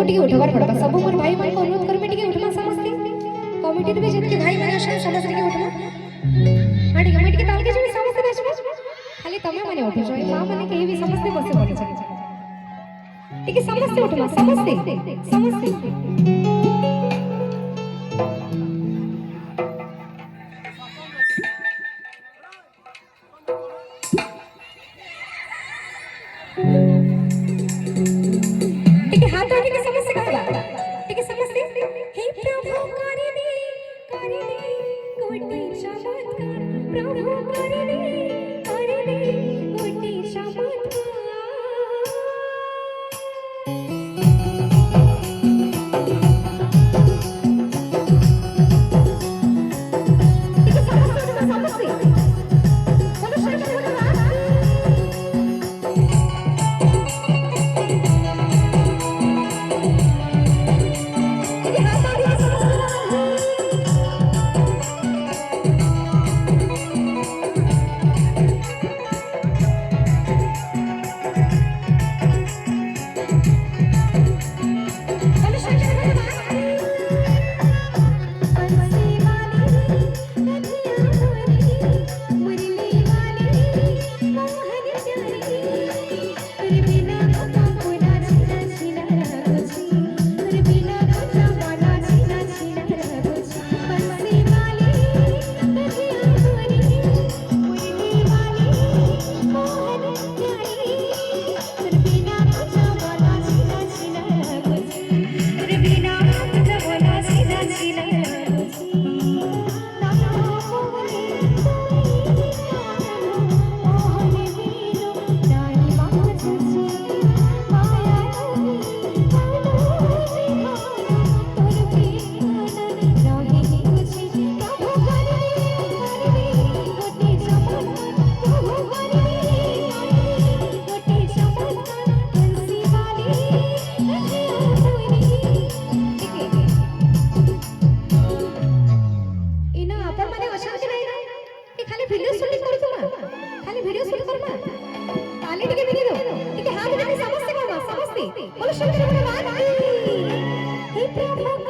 तुमको टिके उठवार पड़बा सब मोर भाई मान को अनुरोध करबे टिके उठमा समझती कमिटी में जितके भाई मान असन समझ टिके उठमा हां टिके मैं टिके ताल के जोड़ी समझते बसबो खाली तमे माने उठो जो मां माने केही भी समझते बसे पड़े छे टिके समझते उठमा समझते ठीक है हाथ आगे के समझ से कहबा ठीक है समझते हे प्रभु करे दे कोटि चमत्कार प्रभु करे दे कोटि चमत्कार बोलो शंकर भगवान की हे प्रभु